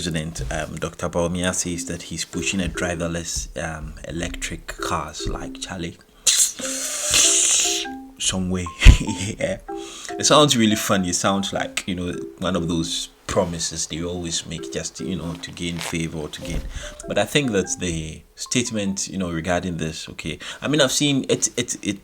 President Dr. Baumia says that he's pushing a driverless electric cars like Charlie some way. Yeah, it sounds really funny. It sounds like one of those promises they always make just to gain favor or to gain. But I think that's the statement regarding this. Okay, I mean I've seen it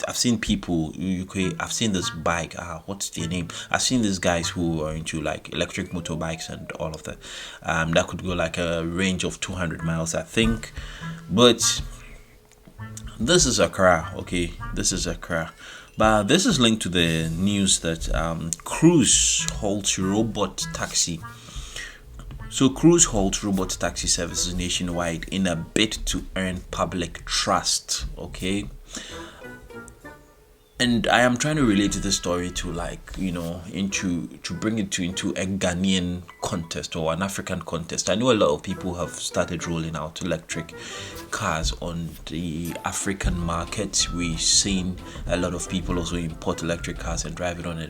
I've seen people. Okay, I've seen this bike. What's their name? I've seen these guys who are into like electric motorbikes and all of that. That could go like a range of 200 miles, I think. But this is Accra. Okay, this is Accra. But this is linked to the news that Cruise halts robot taxi. So Cruise halts robot taxi services nationwide in a bid to earn public trust. Okay. And I am trying to relate this story to to bring it into a Ghanaian context or an African context. I know a lot of people have started rolling out electric cars on the African market. We've seen a lot of people also import electric cars and drive it on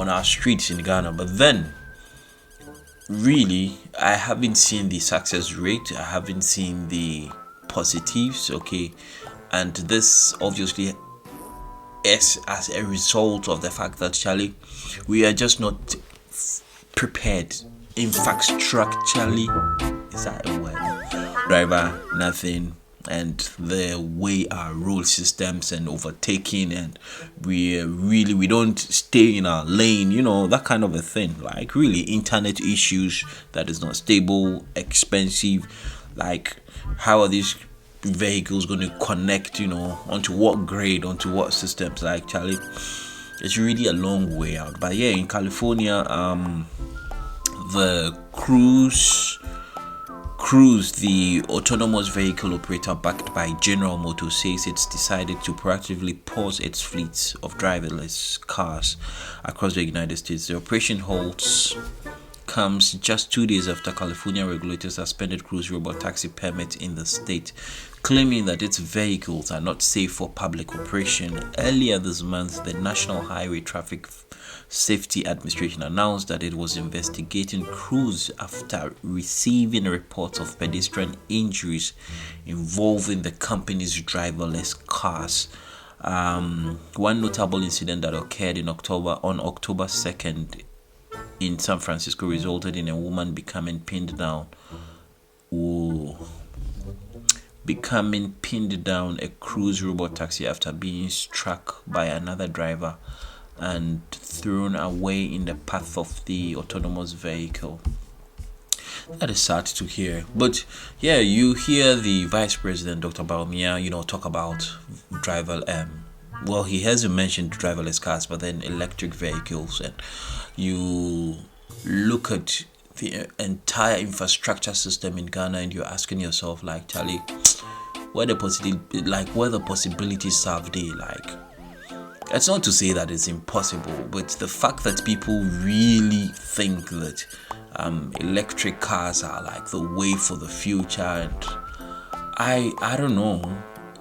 our streets in Ghana. But then, really, I haven't seen the success rate. I haven't seen the positives. Okay. And this obviously is as a result of the fact that Charlie, we are just not prepared. In fact, structurally, is that a word? Driver, nothing, and the way our road systems and overtaking, and we don't stay in our lane. That kind of a thing. Like really, internet issues that is not stable, expensive. Like how are these vehicles going to connect onto what grade, onto what systems? Like Charlie, it's really a long way out. But yeah, in California, the Cruise, the autonomous vehicle operator backed by General Motors, says it's decided to proactively pause its fleets of driverless cars across the United States. The operation halts comes just 2 days after California regulators suspended Cruise robot taxi permits in the state, claiming that its vehicles are not safe for public operation. Earlier this month, the National Highway Traffic Safety Administration announced that it was investigating Cruise after receiving reports of pedestrian injuries involving the company's driverless cars. One notable incident that occurred on October 2nd in San Francisco resulted in a woman becoming pinned down a Cruise robot taxi after being struck by another driver and thrown away in the path of the autonomous vehicle. That is sad to hear. But yeah, you hear the Vice President Dr. Baumia talk about he hasn't mentioned driverless cars, but then electric vehicles, and you look at the entire infrastructure system in Ghana and you're asking yourself, like, Charlie, where the possibilities are there? Like, it's not to say that it's impossible, but the fact that people really think that electric cars are like the way for the future, and I don't know.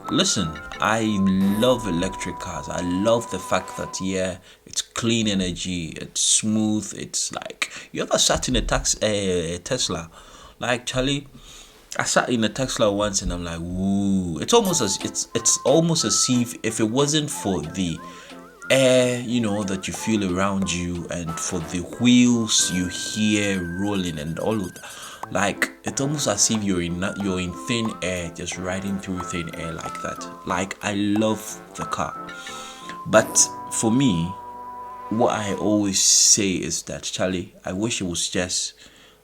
Listen, I love electric cars. I love the fact that it's clean energy, it's smooth. It's like, you ever sat in a Tesla? Like, Charlie, I sat in a Tesla once and I'm like, woo! It's almost as if it wasn't for the air, that you feel around you, and for the wheels you hear rolling and all of that. Like, it's almost as if you're in thin air, just riding through thin air like that. Like, I love the car. But for me, what I always say is that, Charlie, I wish it was just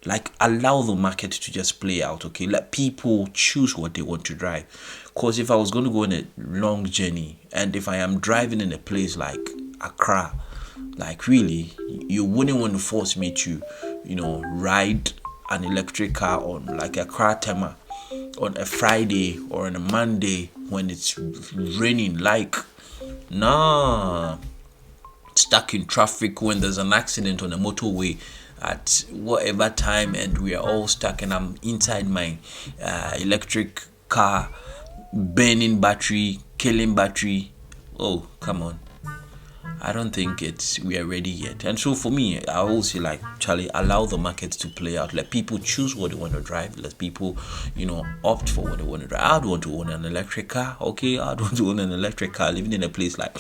like, allow the market to just play out. Okay, let people choose what they want to drive. Because if I was going to go on a long journey, and if I am driving in a place like Accra, like, really, you wouldn't want to force me to ride an electric car on like a Tema on a Friday or on a Monday when it's raining. Like, nah, stuck in traffic when there's an accident on a motorway at whatever time, and we are all stuck, and I'm inside my electric car, burning battery, killing battery. Oh, come on. I don't think we are ready yet. And so for me, I always say like, Charlie, allow the market to play out. Let people choose what they want to drive. Let people, opt for what they want to drive. I'd want to own an electric car. Okay, I'd want to own an electric car. Living in a place like,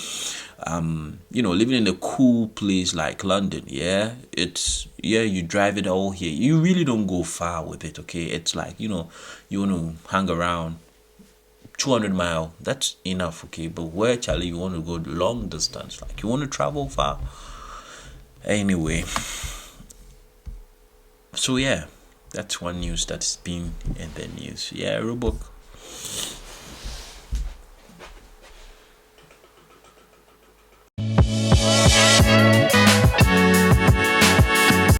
living in a cool place like London. Yeah, you drive it all here. You really don't go far with it. Okay, it's like you want to hang around 200 mile, that's enough. Okay, but where, Charlie, you want to go long distance, like you want to travel far anyway. So yeah, that's one news that's been in the news. Yeah, Robook.